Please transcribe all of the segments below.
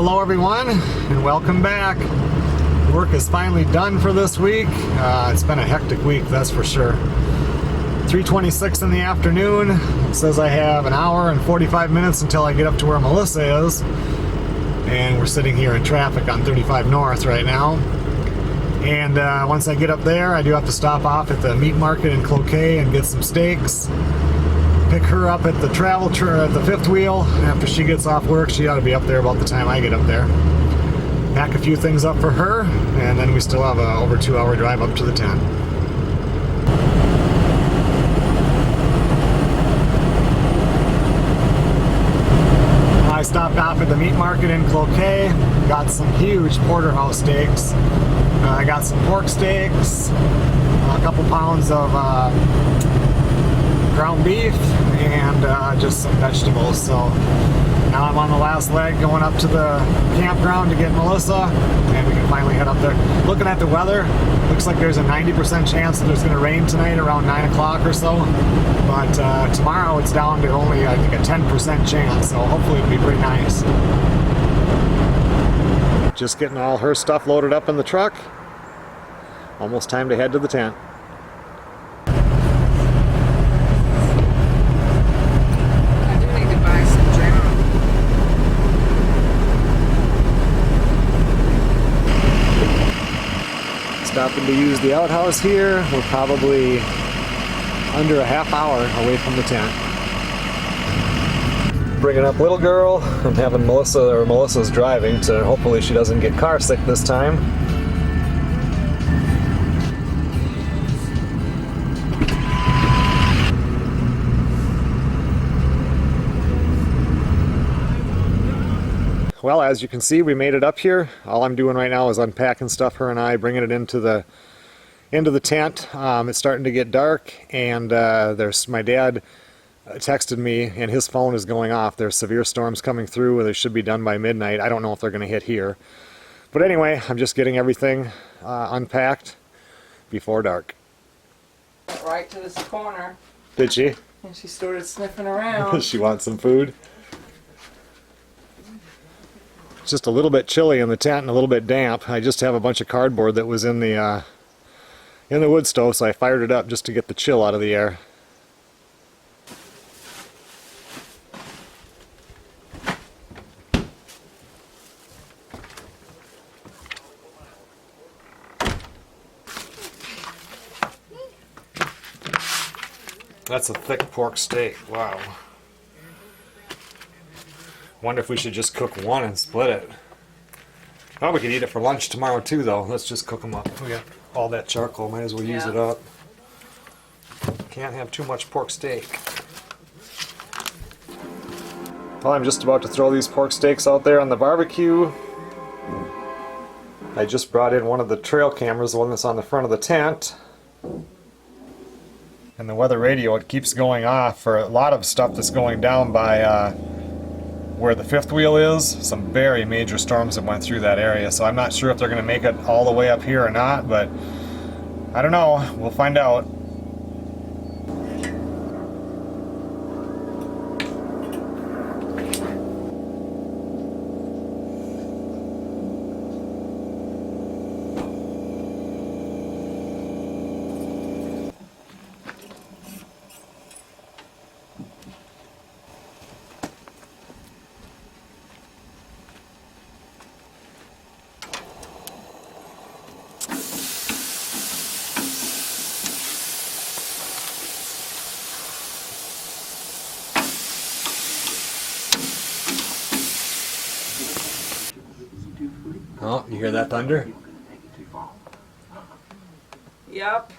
Hello everyone, and welcome back. Work is finally done for this week. It's been a hectic week, that's for sure. 3:26 in the afternoon. It says I have an hour and 45 minutes until I get up to where Melissa is. And we're sitting here in traffic on 35 North right now. And once I get up there, I do have to stop off at the meat market in Cloquet and get some steaks. Pick her up at the at the fifth wheel. After she gets off work, she ought to be up there about the time I get up there. Pack a few things up for her, and then we still have a over 2-hour drive up to the tent. I stopped off at the meat market in Cloquet, got some huge porterhouse steaks. I got some pork steaks, a couple pounds of ground beef, and just some vegetables. So now I'm on the last leg going up to the campground to get Melissa, and we can finally head up there. Looking at the weather, looks like there's a 90% chance that it's going to rain tonight around 9 o'clock or so. But tomorrow it's down to only, I think, a 10% chance, so hopefully it'll be pretty nice. Just getting all her stuff loaded up in the truck. Almost time to head to the tent. Stopping to use the outhouse here. We're probably under a half hour away from the tent. Bringing up Lil Girl. I'm having Melissa's driving, so hopefully she doesn't get car sick this time. Well, as you can see, we made it up here. All I'm doing right now is unpacking stuff, her and I, bringing it into the tent. It's starting to get dark, and my dad texted me, and his phone is going off. There's severe storms coming through, and they should be done by midnight. I don't know if they're going to hit here. But anyway, I'm just getting everything unpacked before dark. Right to this corner. Did she? And she started sniffing around. She wants some food. It's just a little bit chilly in the tent and a little bit damp. I just have a bunch of cardboard that was in the wood stove, so I fired it up just to get the chill out of the air. That's a thick pork steak. Wow. Wonder if we should just cook one and split it. Oh, we could eat it for lunch tomorrow too, though. Let's just cook them up. We got all that charcoal. Might as well use it up. Can't have too much pork steak. Well, I'm just about to throw these pork steaks out there on the barbecue. I just brought in one of the trail cameras, the one that's on the front of the tent. And the weather radio, it keeps going off for a lot of stuff that's going down by where the fifth wheel is. Some very major storms have went through that area, so I'm not sure if they're going to make it all the way up here or not, but I don't know. We'll find out. Oh, you hear that thunder? Yep.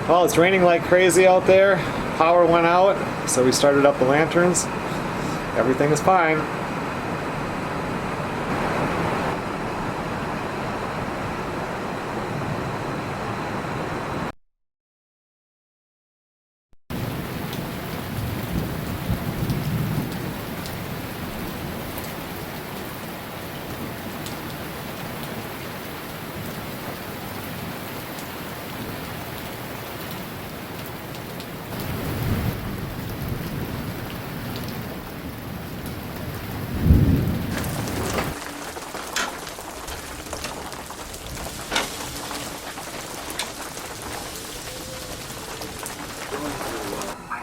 Well, it's raining like crazy out there. Power went out, so we started up the lanterns. Everything is fine.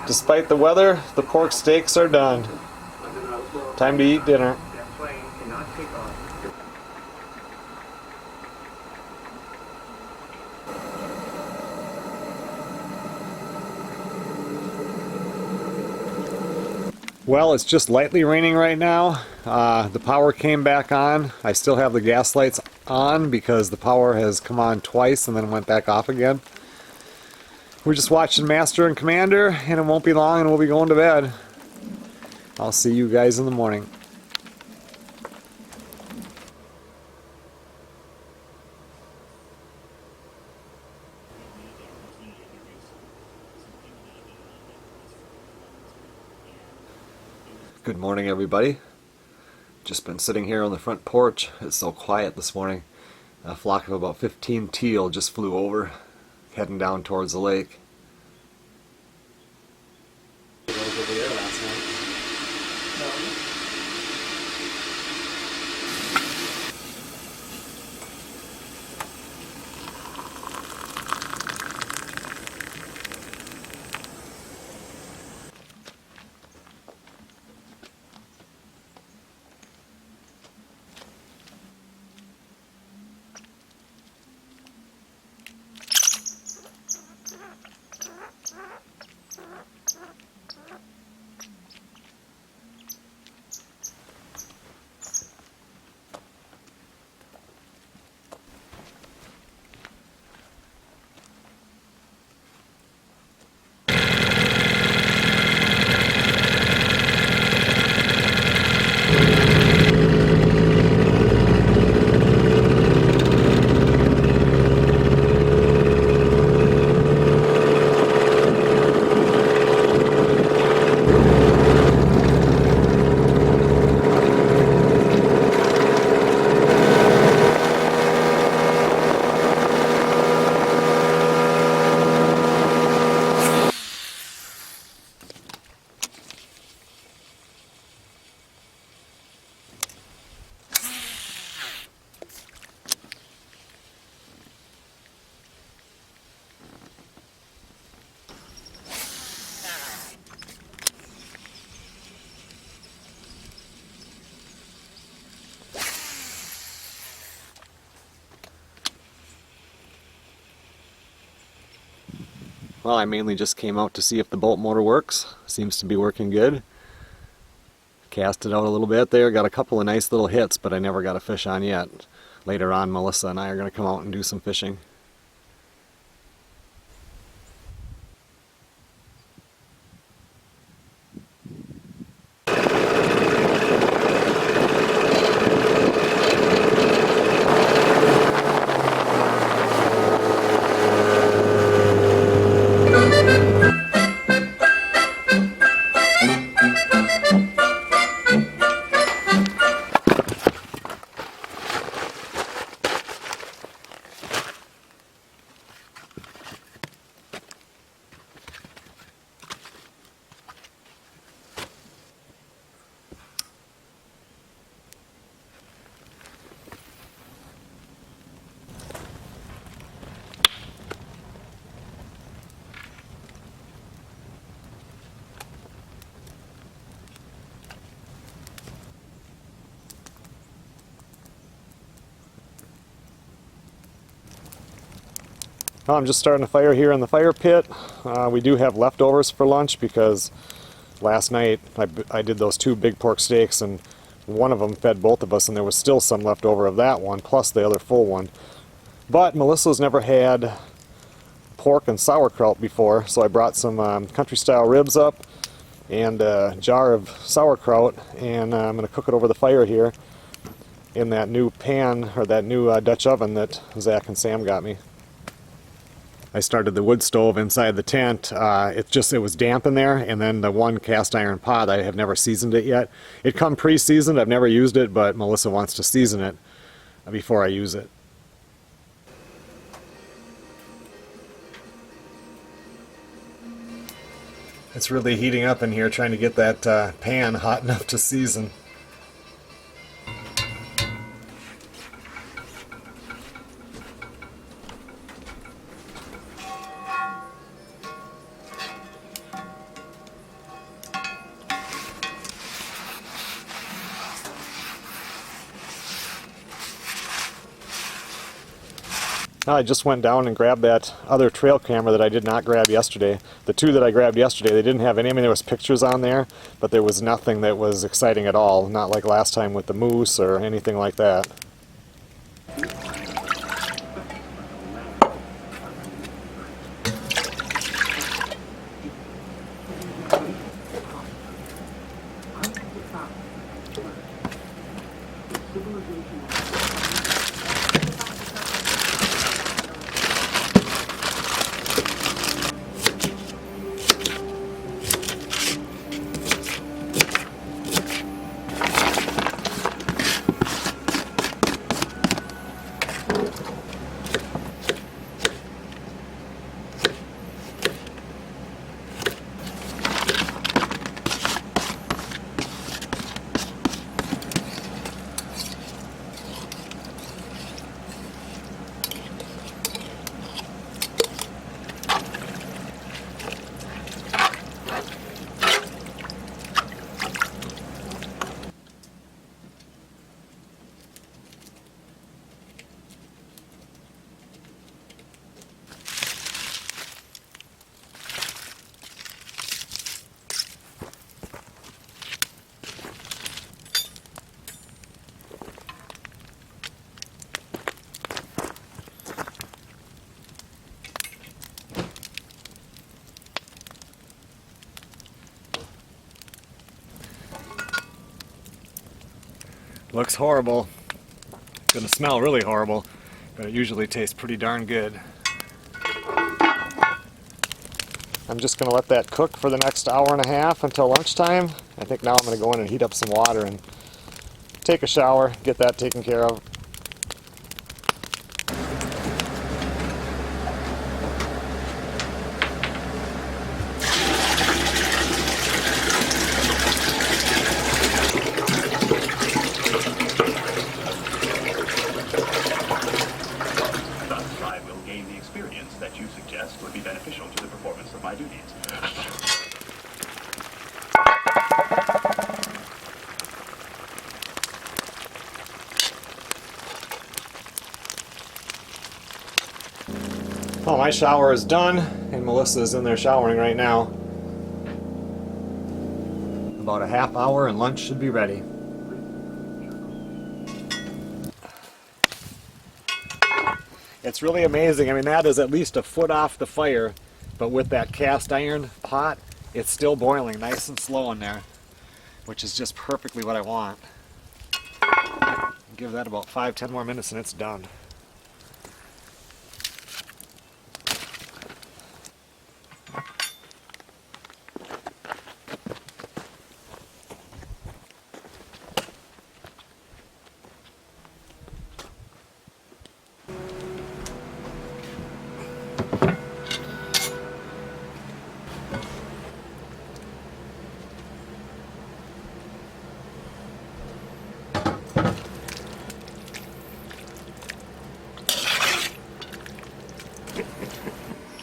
Despite the weather, the pork steaks are done. Time to eat dinner. Well, it's just lightly raining right now. The power came back on. I still have the gas lights on because the power has come on twice and then went back off again. We're just watching Master and Commander, and it won't be long and we'll be going to bed. I'll see you guys in the morning. Good morning, everybody. Just been sitting here on the front porch. It's so quiet this morning. A flock of about 15 teal just flew over, heading down towards the lake. Well, I mainly just came out to see if the bolt motor works. Seems to be working good. Cast it out a little bit there, got a couple of nice little hits, but I never got a fish on yet. Later on, Melissa and I are going to come out and do some fishing. Well, I'm just starting a fire here in the fire pit. We do have leftovers for lunch because last night I did those 2 big pork steaks and one of them fed both of us, and there was still some left over of that one plus the other full one. But Melissa's never had pork and sauerkraut before, so I brought some country style ribs up and a jar of sauerkraut, and I'm going to cook it over the fire here in that new pan, or that new Dutch oven that Zach and Sam got me. I started the wood stove inside the tent. It was damp in there, and then the one cast iron pot, I have never seasoned it yet. It come pre-seasoned, I've never used it, but Melissa wants to season it before I use it. It's really heating up in here, trying to get that pan hot enough to season. I just went down and grabbed that other trail camera that I did not grab yesterday. The two that I grabbed yesterday, they didn't have any. I mean, there was pictures on there, but there was nothing that was exciting at all. Not like last time with the moose or anything like that. Looks horrible. Gonna smell really horrible, but it usually tastes pretty darn good. I'm just gonna let that cook for the next hour and a half until lunchtime. I think now I'm gonna go in and heat up some water and take a shower, get that taken care of. That you suggest would be beneficial to the performance of my duties. Well, my shower is done, and Melissa's in there showering right now. About a half hour and lunch should be ready. It's really amazing. I mean, that is at least a foot off the fire, but with that cast iron pot, it's still boiling nice and slow in there, which is just perfectly what I want. Give that about 5-10 more minutes and it's done.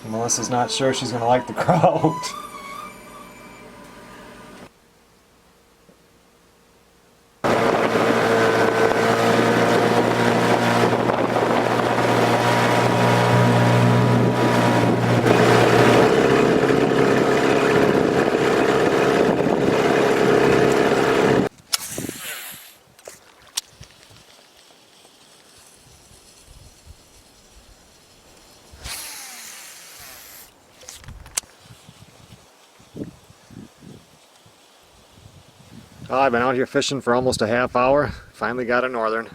Melissa's not sure she's going to like the kraut. Well, I've been out here fishing for almost a half hour. Finally got a northern.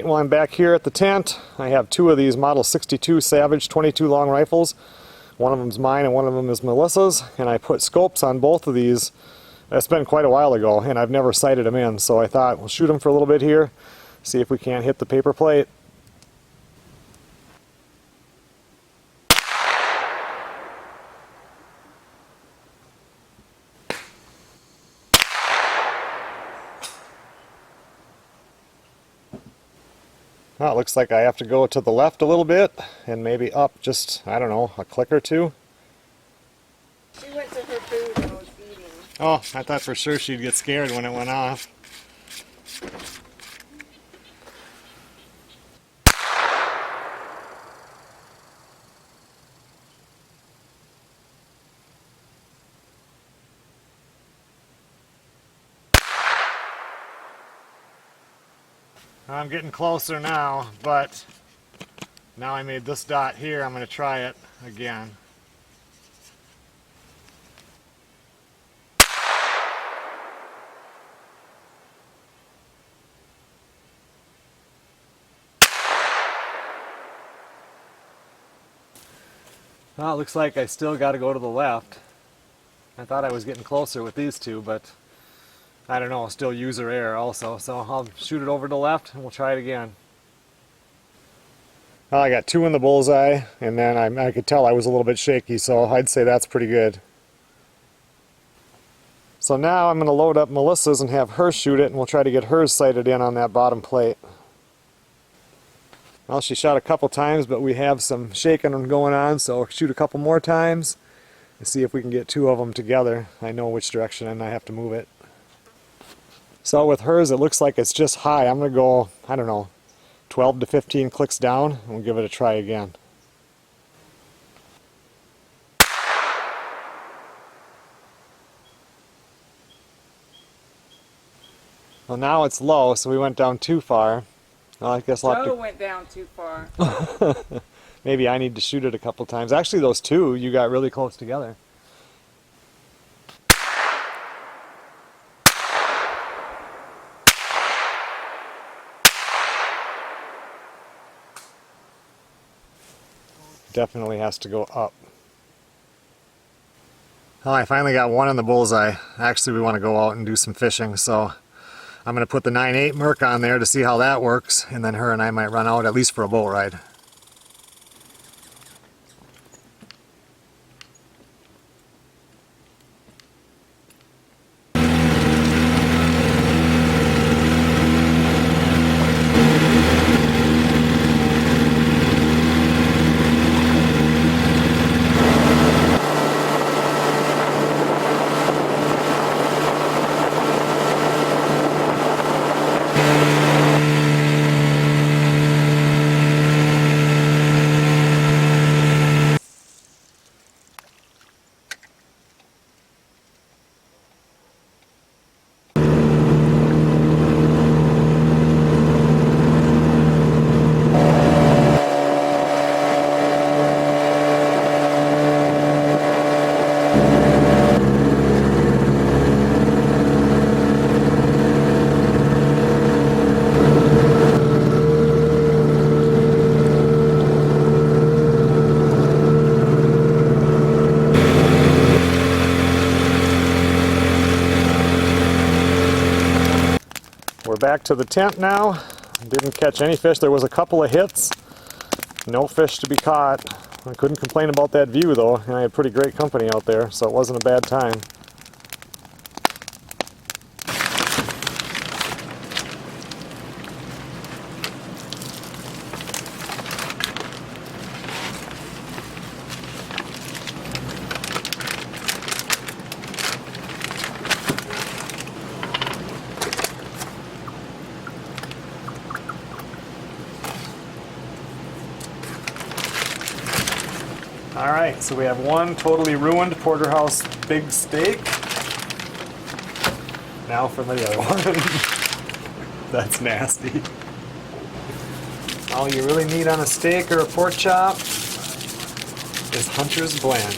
Well, I'm back here at the tent. I have two of these Model 62 Savage 22 long rifles. One of them's mine and one of them is Melissa's, and I put scopes on both of these That's been quite a while ago, and I've never sighted them in, so I thought we'll shoot them for a little bit here, see if we can't hit the paper plate. Well, it looks like I have to go to the left a little bit and maybe up just, I don't know, a click or two. She went to her food and was eating. Oh, I thought for sure she'd get scared when it went off. I'm getting closer now, but now I made this dot here, I'm going to try it again. Well, it looks like I still got to go to the left. I thought I was getting closer with these two, but I don't know, still user error also, so I'll shoot it over to the left and we'll try it again. Well, I got 2 in the bullseye, and then I could tell I was a little bit shaky, so I'd say that's pretty good. So now I'm going to load up Melissa's and have her shoot it, and we'll try to get hers sighted in on that bottom plate. Well, she shot a couple times, but we have some shaking going on, so we'll shoot a couple more times and see if we can get 2 of them together. I know which direction and I have to move it. So with hers, it looks like it's just high. I'm going to go, I don't know, 12 to 15 clicks down, and we'll give it a try again. Well, now it's low, so we went down too far. Well, I guess I'll have Joe to... went down too far. Maybe I need to shoot it a couple times. Actually, those 2, you got really close together. Definitely has to go up. Well, I finally got 1 in the bullseye. Actually, we want to go out and do some fishing, so I'm going to put the 9/8 Merc on there to see how that works, and then her and I might run out at least for a boat ride. We're back to the tent now. Didn't catch any fish. There was a couple of hits. No fish to be caught. I couldn't complain about that view though, and I had pretty great company out there, so it wasn't a bad time. Alright, so we have 1 totally ruined porterhouse big steak. Now for the other one. That's nasty. All you really need on a steak or a pork chop is Hunter's Blend.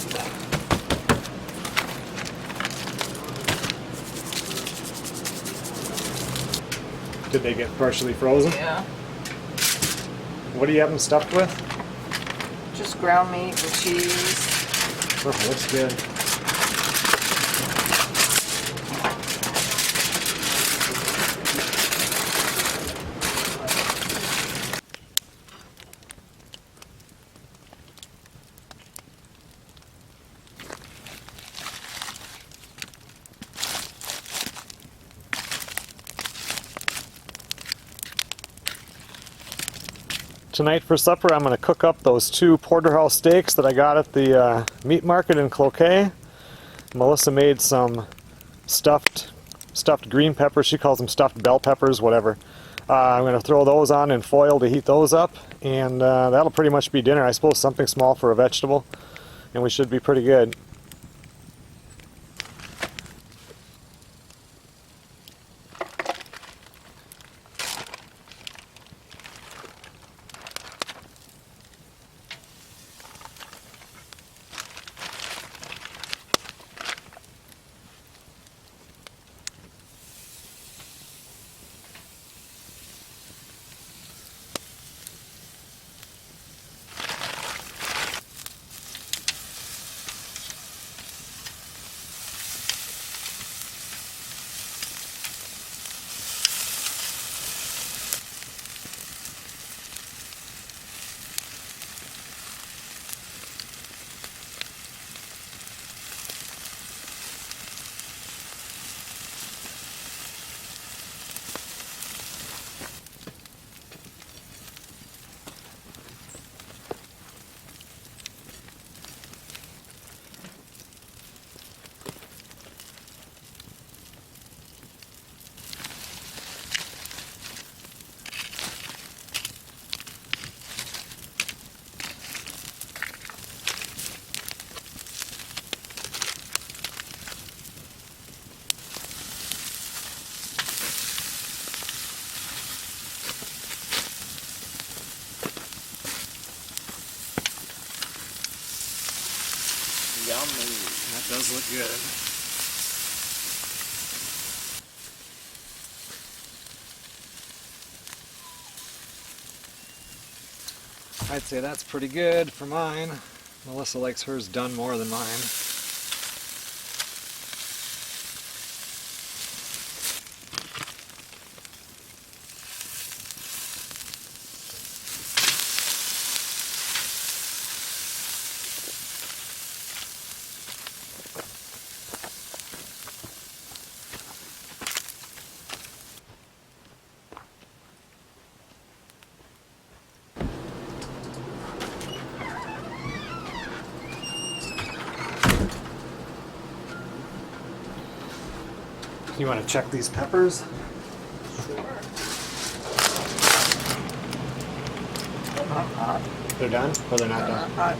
Did they get partially frozen? Yeah. What do you have them stuffed with? Just ground meat and cheese. Oh, looks good. Tonight for supper I'm going to cook up those 2 porterhouse steaks that I got at the meat market in Cloquet. Melissa made some stuffed green peppers. She calls them stuffed bell peppers, whatever. I'm going to throw those on in foil to heat those up, and that'll pretty much be dinner. I suppose something small for a vegetable, and we should be pretty good. Yummy. That does look good. I'd say that's pretty good for mine. Melissa likes hers done more than mine. You want to check these peppers? Sure. They're done? Or they're not done? Hot.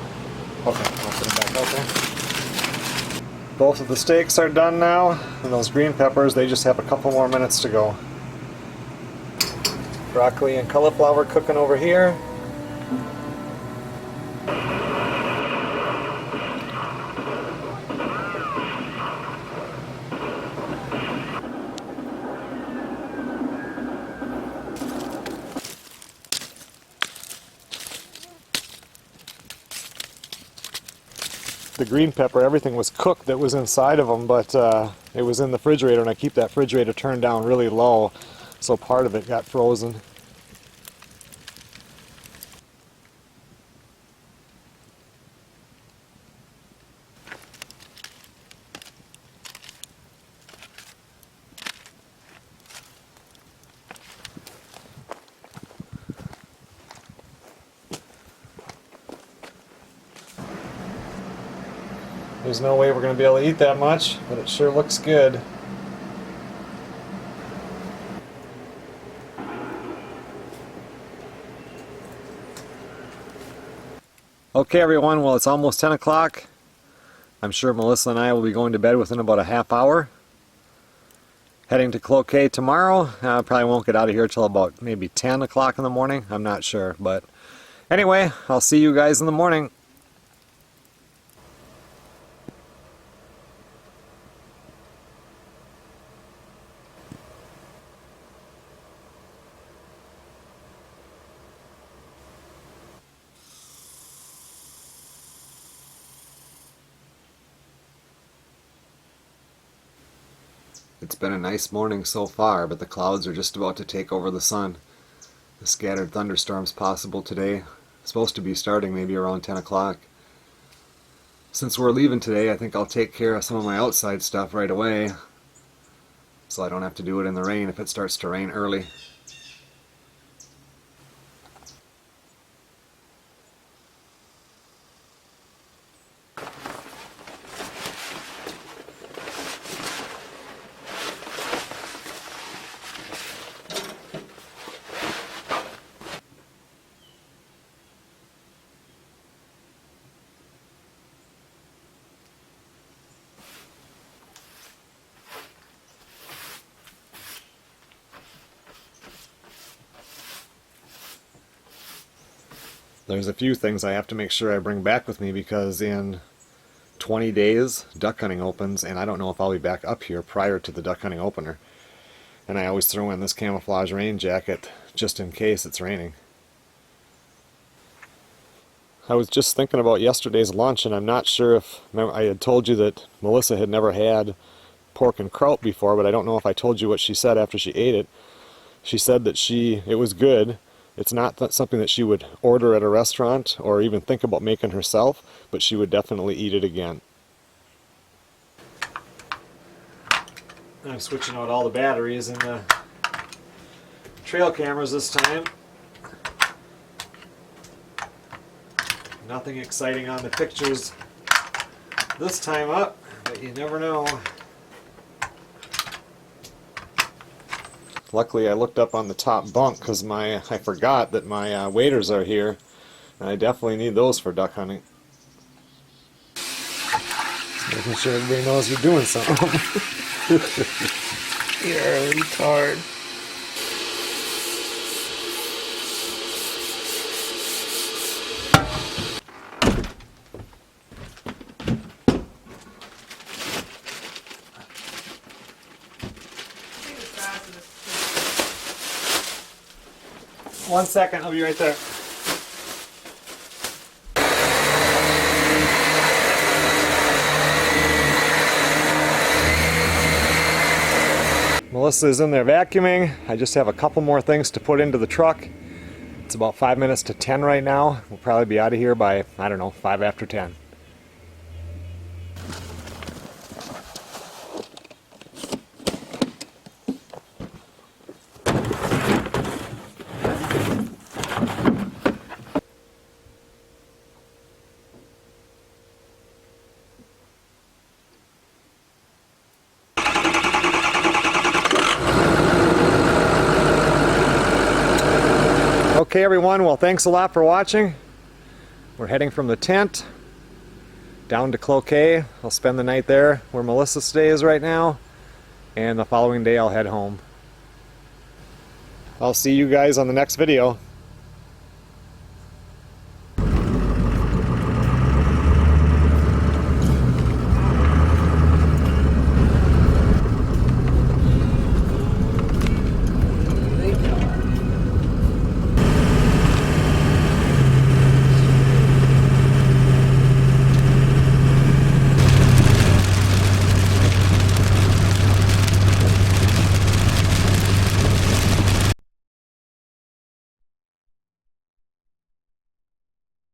Okay, I'll put them back out there. Both of the steaks are done now, and those green peppers, they just have a couple more minutes to go. Broccoli and cauliflower cooking over here. The green pepper, everything was cooked that was inside of them, but it was in the refrigerator, and I keep that refrigerator turned down really low, so part of it got frozen. There's no way we're going to be able to eat that much, but it sure looks good. Okay everyone, well it's almost 10 o'clock. I'm sure Melissa and I will be going to bed within about a half hour. Heading to Cloquet tomorrow. I probably won't get out of here till about maybe 10 o'clock in the morning. I'm not sure, but anyway, I'll see you guys in the morning. It's been a nice morning so far, but the clouds are just about to take over the sun. The scattered thunderstorms possible today. Supposed to be starting maybe around 10 o'clock. Since we're leaving today, I think I'll take care of some of my outside stuff right away, so I don't have to do it in the rain if it starts to rain early. There's a few things I have to make sure I bring back with me because in 20 days duck hunting opens, and I don't know if I'll be back up here prior to the duck hunting opener. And I always throw in this camouflage rain jacket just in case it's raining. I was just thinking about yesterday's lunch, and I'm not sure if I had told you that Melissa had never had pork and kraut before, but I don't know if I told you what she said after she ate it. She said that it was good. It's not something that she would order at a restaurant or even think about making herself, but she would definitely eat it again. I'm switching out all the batteries in the trail cameras this time. Nothing exciting on the pictures this time up, but you never know. Luckily I looked up on the top bunk because I forgot that my waders are here, and I definitely need those for duck hunting. Making sure everybody knows you're doing something. You're a retard. One second, I'll be right there. Melissa is in there vacuuming. I just have a couple more things to put into the truck. It's about 5 minutes to 10 right now. We'll probably be out of here by, I don't know, 5 after 10. Okay everyone, well thanks a lot for watching. We're heading from the tent down to Cloquet. I'll spend the night there where Melissa stays right now, and the following day I'll head home. I'll see you guys on the next video.